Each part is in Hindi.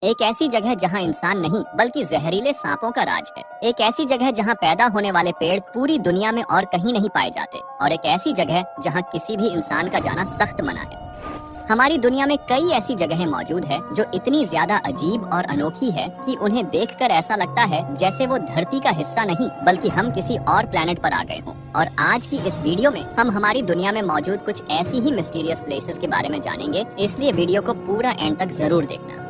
एक ऐसी जगह जहां इंसान नहीं बल्कि जहरीले सांपों का राज है। एक ऐसी जगह जहां पैदा होने वाले पेड़ पूरी दुनिया में और कहीं नहीं पाए जाते। और एक ऐसी जगह जहां किसी भी इंसान का जाना सख्त मना है। हमारी दुनिया में कई ऐसी जगहें मौजूद है जो इतनी ज्यादा अजीब और अनोखी है कि उन्हें देखकर ऐसा लगता है जैसे वो धरती का हिस्सा नहीं बल्कि हम किसी और प्लेनेट पर आ गए हों। और आज की इस वीडियो में हम हमारी दुनिया में मौजूद कुछ ऐसी ही मिस्टीरियस प्लेसेस के बारे में जानेंगे, इसलिए वीडियो को पूरा एंड तक जरूर देखना।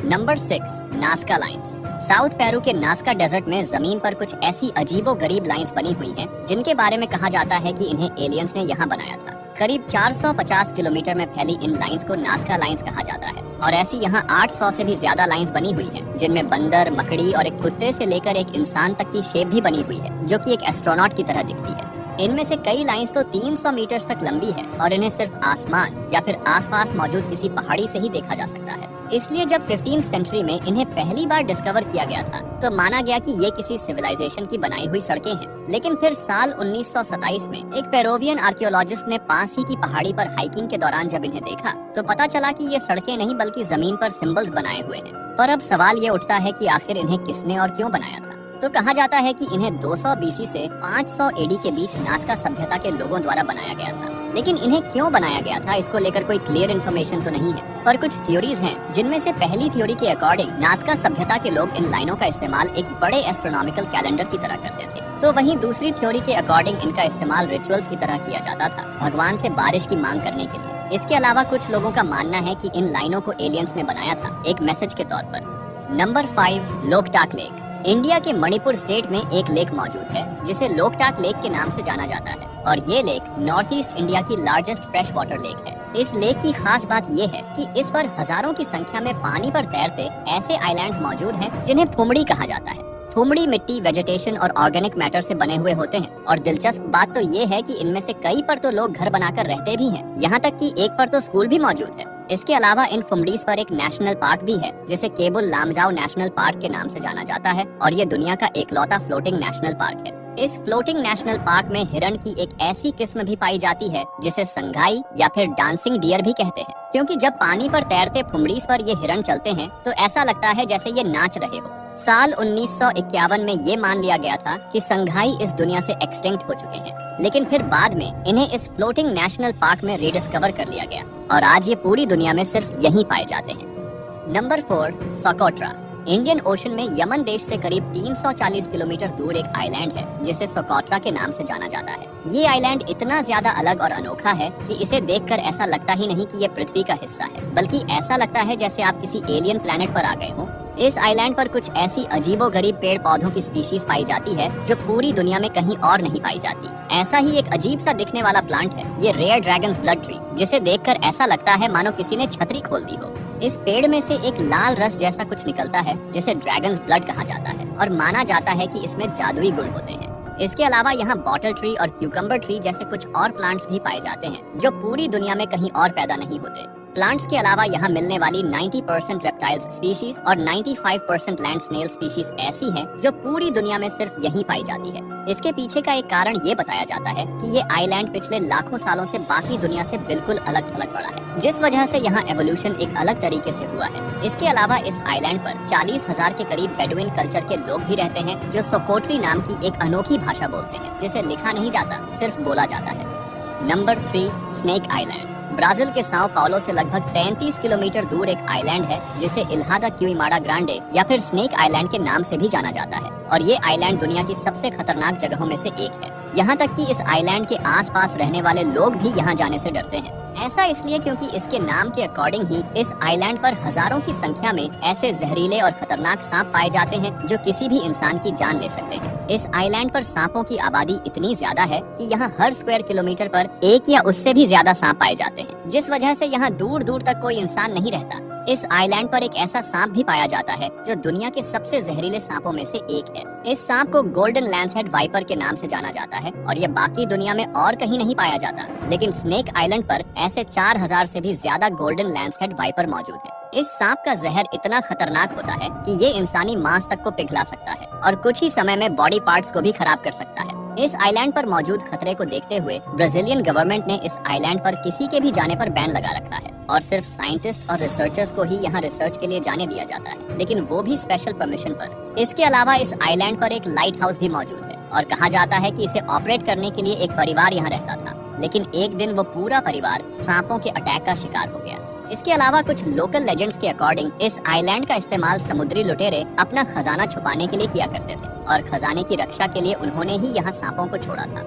Number 6, Nazca lines. South Peru के नास्का डेजर्ट में जमीन पर कुछ ऐसी अजीबो गरीब लाइंस बनी हुई हैं, जिनके बारे में कहा जाता है कि इन्हें एलियंस ने यहाँ बनाया था। करीब 450 किलोमीटर में फैली इन लाइंस को नास्का लाइंस कहा जाता है और ऐसी यहाँ 800 से भी ज्यादा लाइंस बनी हुई हैं, जिनमें बंदर, मकड़ी और एक कुत्ते से लेकर एक इंसान तक की शेप भी बनी हुई है, जो कि एक एस्ट्रोनॉट की तरह दिखती है। इनमें से कई लाइंस तो 300 मीटर्स तक लंबी है और इन्हें सिर्फ आसमान या फिर आसपास मौजूद किसी पहाड़ी से ही देखा जा सकता है। इसलिए जब 15th सेंचुरी में इन्हें पहली बार डिस्कवर किया गया था तो माना गया कि ये किसी सिविलाइजेशन की बनाई हुई सड़कें हैं। लेकिन फिर साल 1927 में एक पेरोवियन आर्कियोलॉजिस्ट ने पास ही की पहाड़ी पर हाइकिंग के दौरान जब इन्हें देखा तो पता चला कि ये सड़कें नहीं बल्कि जमीन पर सिंबल्स बनाए हुए हैं। पर अब सवाल ये उठता है कि आखिर इन्हें किसने और क्यों बनाया था। तो कहा जाता है कि इन्हें 200 बीसी से 500 एडी के बीच नास्का सभ्यता के लोगों द्वारा बनाया गया था। लेकिन इन्हें क्यों बनाया गया था, इसको लेकर कोई क्लियर इन्फॉर्मेशन तो नहीं है, पर कुछ थ्योरीज हैं, जिनमें से पहली थ्योरी के अकॉर्डिंग नास्का सभ्यता के लोग इन लाइनों का इस्तेमाल एक बड़े एस्ट्रोनॉमिकल कैलेंडर की तरह करते थे। तो वहीं दूसरी थ्योरी के अकॉर्डिंग इनका इस्तेमाल रिचुअल्स की तरह किया जाता था, भगवान से बारिश की मांग करने के लिए। इसके अलावा कुछ लोगों का मानना है कि इन लाइनों को एलियंस ने बनाया था, एक मैसेज के तौर पर। Number 5, Loktak lake. इंडिया के मणिपुर स्टेट में एक लेक मौजूद है जिसे लोकटाक लेक के नाम से जाना जाता है और ये लेक नॉर्थ ईस्ट इंडिया की लार्जेस्ट फ्रेश वाटर लेक है। इस लेक की खास बात ये है कि इस पर हजारों की संख्या में पानी पर तैरते ऐसे आइलैंड्स मौजूद हैं जिन्हें फुमड़ी कहा जाता है। फुमड़ी मिट्टी, वेजिटेशन और ऑर्गेनिक मैटर से बने हुए होते हैं और दिलचस्प बात तो ये है कि इनमें से कई पर तो लोग घर बनाकर रहते भी हैं, यहाँ तक कि एक पर तो स्कूल भी मौजूद है। इसके अलावा इन फुमडीज पर एक नेशनल पार्क भी है जिसे केबुल लामजाओ नेशनल पार्क के नाम से जाना जाता है और ये दुनिया का एकलौता फ्लोटिंग नेशनल पार्क है। इस फ्लोटिंग नेशनल पार्क में हिरण की एक ऐसी किस्म भी पाई जाती है जिसे संघाई या फिर डांसिंग डियर भी कहते हैं, क्योंकि जब पानी पर तैरते फुमडीज पर ये हिरण चलते हैं तो ऐसा लगता है जैसे ये नाच रहे हो। साल 1951 में ये मान लिया गया था कि संघाई इस दुनिया से एक्सटिंक्ट हो चुके हैं, लेकिन फिर बाद में इन्हें इस फ्लोटिंग नेशनल पार्क में रीडिस्कवर कर लिया गया और आज ये पूरी दुनिया में सिर्फ यहीं पाए जाते हैं। Number 4, Socotra. इंडियन ओशन में यमन देश से करीब 340 किलोमीटर दूर एक आइलैंड है जिसे सोकोट्रा के नाम से जाना जाता है। ये आइलैंड इतना ज्यादा अलग और अनोखा है कि इसे देखकर ऐसा लगता ही नहीं कि ये पृथ्वी का हिस्सा है, बल्कि ऐसा लगता है जैसे आप किसी एलियन प्लेनेट पर आ गए हो। इस आइलैंड पर कुछ ऐसी अजीबोगरीब पेड़ पौधों की स्पीशीज पाई जाती है जो पूरी दुनिया में कहीं और नहीं पाई जाती। ऐसा ही एक अजीब सा दिखने वाला प्लांट है ये रेयर ड्रैगन्स ब्लड ट्री, जिसे देखकर ऐसा लगता है मानो किसी ने छतरी खोल दी हो। इस पेड़ में से एक लाल रस जैसा कुछ निकलता है जिसे ड्रैगन्स ब्लड कहा जाता है और माना जाता है कि इसमें जादुई गुण होते हैं। इसके अलावा यहाँ बॉटल ट्री और क्यूकम्बर ट्री जैसे कुछ और प्लांट्स भी पाए जाते हैं जो पूरी दुनिया में कहीं और पैदा नहीं होते। प्लांट्स के अलावा यहाँ मिलने वाली 90% रेप्टाइल्स स्पीशीज और 95% लैंड स्नेल स्पीशीज ऐसी हैं जो पूरी दुनिया में सिर्फ यहीं पाई जाती है। इसके पीछे का एक कारण ये बताया जाता है कि ये आइलैंड पिछले लाखों सालों से बाकी दुनिया से बिल्कुल अलग थलग पड़ा है, जिस वजह से यहाँ एवोल्यूशन एक अलग तरीके से हुआ है। इसके अलावा इस आइलैंड पर 40,000 के करीब बेडुइन कल्चर के लोग भी रहते हैं जो सोकोट्री नाम की एक अनोखी भाषा बोलते हैं, जिसे लिखा नहीं जाता, सिर्फ बोला जाता है। Number 3, snake island. ब्राजील के साओ पाउलो से लगभग 33 किलोमीटर दूर एक आइलैंड है जिसे इल्हादा क्यूइमाडा ग्रांडे या फिर स्नेक आइलैंड के नाम से भी जाना जाता है और ये आइलैंड दुनिया की सबसे खतरनाक जगहों में से एक है। यहाँ तक कि इस आइलैंड के आसपास रहने वाले लोग भी यहाँ जाने से डरते हैं। ऐसा इसलिए क्योंकि इसके नाम के अकॉर्डिंग ही इस आइलैंड पर हजारों की संख्या में ऐसे जहरीले और खतरनाक सांप पाए जाते हैं जो किसी भी इंसान की जान ले सकते हैं। इस आइलैंड पर सांपों की आबादी इतनी ज्यादा है कि यहाँ हर स्क्वायर किलोमीटर पर एक या उससे भी ज्यादा सांप पाए जाते हैं, जिस वजह से यहाँ दूर दूर तक कोई इंसान नहीं रहता। इस आइलैंड पर एक ऐसा सांप भी पाया जाता है जो दुनिया के सबसे जहरीले सांपों में से एक है। इस सांप को गोल्डन लैंसहेड वाइपर के नाम से जाना जाता है और ये बाकी दुनिया में और कहीं नहीं पाया जाता, लेकिन स्नेक आइलैंड पर ऐसे 4000 से भी ज्यादा गोल्डन लैंसहेड वाइपर मौजूद है। इस सांप का जहर इतना खतरनाक होता है कि ये इंसानी मांस तक को पिघला सकता है और कुछ ही समय में बॉडी पार्ट्स को भी खराब कर सकता है। इस आइलैंड पर मौजूद खतरे को देखते हुए ब्राजीलियन गवर्नमेंट ने इस आइलैंड पर किसी के भी जाने पर बैन लगा रखा है। और सिर्फ साइंटिस्ट और रिसर्चर्स को ही यहाँ रिसर्च के लिए जाने दिया जाता है, लेकिन वो भी स्पेशल परमिशन पर। इसके अलावा इस आइलैंड पर एक लाइट हाउस भी मौजूद है और कहा जाता है कि इसे ऑपरेट करने के लिए एक परिवार यहाँ रहता था, लेकिन एक दिन वो पूरा परिवार सांपों के अटैक का शिकार हो गया। इसके अलावा कुछ लोकल लेजेंड्स के अकॉर्डिंग इस आइलैंड का इस्तेमाल समुद्री लुटेरे अपना खजाना छुपाने के लिए किया करते थे और खजाने की रक्षा के लिए उन्होंने ही यहाँ सांपों को छोड़ा था।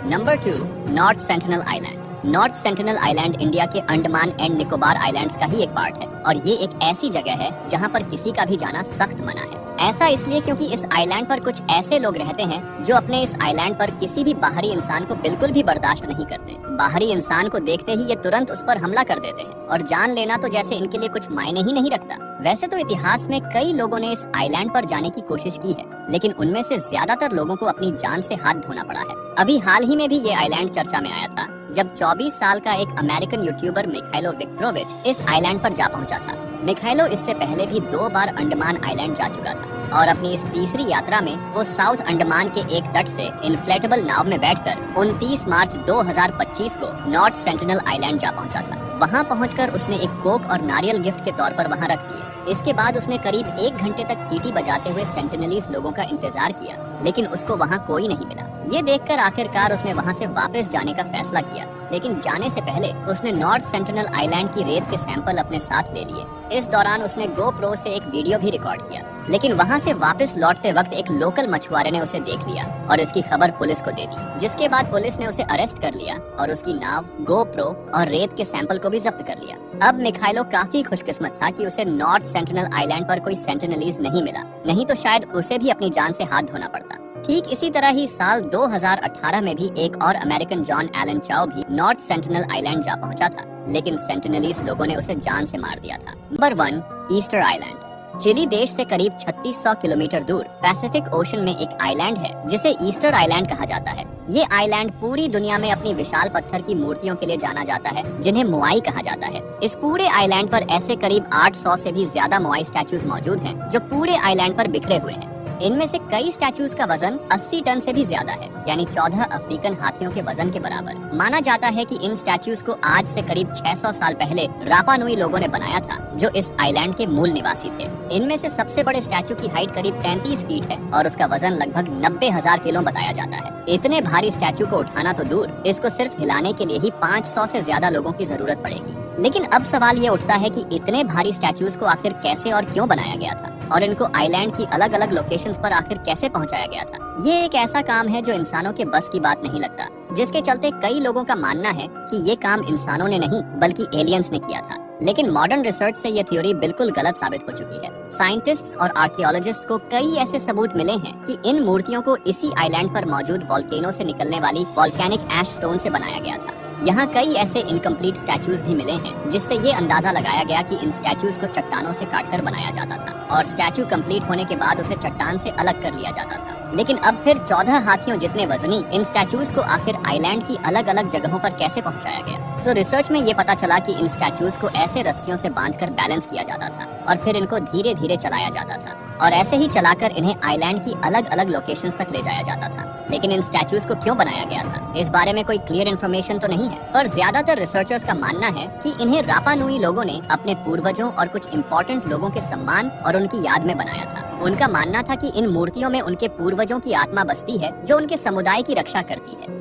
Number 2, north sentinel island. North sentinel island India के अंडमान एंड निकोबार आइलैंड्स का ही एक पार्ट है और ये एक ऐसी जगह है जहाँ पर किसी का भी जाना सख्त मना है। ऐसा इसलिए क्योंकि इस आइलैंड पर कुछ ऐसे लोग रहते हैं जो अपने इस आइलैंड पर किसी भी बाहरी इंसान को बिल्कुल भी बर्दाश्त नहीं करते। बाहरी इंसान को देखते ही ये तुरंत उस पर हमला कर देते हैं और जान लेना तो जैसे इनके लिए कुछ मायने ही नहीं रखता। वैसे तो इतिहास में कई लोगों ने इस आइलैंड पर जाने की कोशिश की है, लेकिन उनमें से ज्यादातर लोगों को अपनी जान से हाथ धोना पड़ा है। अभी हाल ही में भी ये आइलैंड चर्चा में आया था जब 24 साल का एक अमेरिकन यूट्यूबर मिखाइलो विक्टोरोविच इस आइलैंड पर जा पहुंचा था। मिखाइलो इससे पहले भी 2 बार अंडमान आइलैंड जा चुका था और अपनी इस तीसरी यात्रा में वो साउथ अंडमान के एक तट से इन्फ्लेटेबल नाव में बैठकर 29 मार्च 2025 को नॉर्थ सेंटिनल आइलैंड जा पहुंचा था। वहां पहुंचकर उसने एक कोक और नारियल गिफ्ट के तौर पर वहां रख दिए। इसके बाद उसने करीब 1 घंटे तक सीटी बजाते हुए सेंटिनलीज लोगों का इंतजार किया, लेकिन उसको वहां कोई नहीं मिला। ये देखकर आखिरकार उसने वहां से वापस जाने का फैसला किया, लेकिन जाने से पहले उसने नॉर्थ सेंटिनल आइलैंड की रेत के सैंपल अपने साथ ले लिए। इस दौरान उसने GoPro से एक वीडियो भी रिकॉर्ड किया, लेकिन वहां से वापस लौटते वक्त एक लोकल मछुआरे ने उसे देख लिया और इसकी खबर पुलिस को दे दी, जिसके बाद पुलिस ने उसे अरेस्ट कर लिया और उसकी नाव, GoPro और रेत के सैंपल को भी जब्त कर लिया। अब मिखाइलो काफी खुशकिस्मत था कि उसे नॉर्थ सेंटिनल आइलैंड पर कोई सेंटिनलीज नहीं मिला, नहीं तो शायद उसे भी अपनी जान से हाथ धोना पड़ता। ठीक इसी तरह ही साल 2018 में भी एक और अमेरिकन जॉन एलन चाओ भी नॉर्थ सेंटिनल आइलैंड जा पहुंचा था, लेकिन सेंटिनलीज लोगों ने उसे जान से मार दिया था। Number 1, Easter island. चिली देश से करीब 3600 किलोमीटर दूर पैसिफिक ओशन में एक आइलैंड है जिसे ईस्टर आइलैंड कहा जाता है। ये आइलैंड पूरी दुनिया में अपनी विशाल पत्थर की मूर्तियों के लिए जाना जाता है, जिन्हें मोआई कहा जाता है। इस पूरे आइलैंड पर ऐसे करीब 800 से भी ज्यादा मोआई स्टैचूज मौजूज हैं, जो पूरे आइलैंड पर बिखरे हुए हैं। इनमें से कई स्टैचूज का वजन 80 टन से भी ज्यादा है, यानी 14 अफ्रीकन हाथियों के वजन के बराबर। माना जाता है कि इन स्टैचूज को आज से करीब 600 साल पहले रापा नुई लोगों ने बनाया था, जो इस आइलैंड के मूल निवासी थे। इनमें से सबसे बड़े स्टैचू की हाइट करीब 33 फीट है और उसका वजन लगभग 90,000 किलो बताया जाता है। इतने भारी स्टैचू को उठाना तो दूर, इसको सिर्फ हिलाने के लिए ही 500 से ज्यादा लोगों की जरूरत पड़ेगी। लेकिन अब सवाल ये उठता है कि इतने भारी स्टैचूज को आखिर कैसे और क्यों बनाया गया था, और इनको आइलैंड की अलग अलग लोकेशंस पर आखिर कैसे पहुंचाया गया था। ये एक ऐसा काम है जो इंसानों के बस की बात नहीं लगता, जिसके चलते कई लोगों का मानना है कि ये काम इंसानों ने नहीं बल्कि एलियंस ने किया था। लेकिन मॉडर्न रिसर्च से ये थ्योरी बिल्कुल गलत साबित हो चुकी है। साइंटिस्ट्स और आर्कियोलॉजिस्ट्स को कई ऐसे सबूत मिले हैं कि इन मूर्तियों को इसी आइलैंड पर मौजूद वोल्केनो से निकलने वाली वोल्केनिक ऐश स्टोन से बनाया गया था। यहाँ कई ऐसे इनकम्प्लीट स्टैचूज भी मिले हैं, जिससे ये अंदाजा लगाया गया कि इन स्टैचूज को चट्टानों से काटकर बनाया जाता था और स्टैचू कंप्लीट होने के बाद उसे चट्टान से अलग कर लिया जाता था। लेकिन अब फिर 14 हाथियों जितने वजनी इन स्टैचूज को आखिर आइलैंड की अलग अलग जगहों पर कैसे पहुंचाया गया? तो रिसर्च में ये पता चला कि इन स्टैचूज को ऐसे रस्सियों से बांधकर बैलेंस किया जाता था और फिर इनको धीरे धीरे चलाया जाता था और ऐसे ही चलाकर इन्हें आइलैंड की अलग अलग लोकेशंस तक ले जाया जाता था। लेकिन इन स्टैचूज को क्यों बनाया गया था, इस बारे में कोई क्लियर इन्फॉर्मेशन तो नहीं है, पर ज्यादातर रिसर्चर्स का मानना है कि इन्हें रापा नुई लोगों ने अपने पूर्वजों और कुछ इम्पोर्टेंट लोगों के सम्मान और उनकी याद में बनाया था। उनका मानना था कि इन मूर्तियों में उनके पूर्वजों की आत्मा बसती है, जो उनके समुदाय की रक्षा करती है।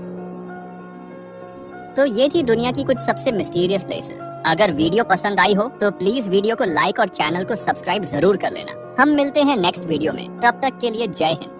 तो ये थी दुनिया की कुछ सबसे मिस्टीरियस प्लेसेस। अगर वीडियो पसंद आई हो तो प्लीज वीडियो को लाइक और चैनल को सब्सक्राइब जरूर कर लेना। हम मिलते हैं नेक्स्ट वीडियो में, तब तक के लिए जय हिंद।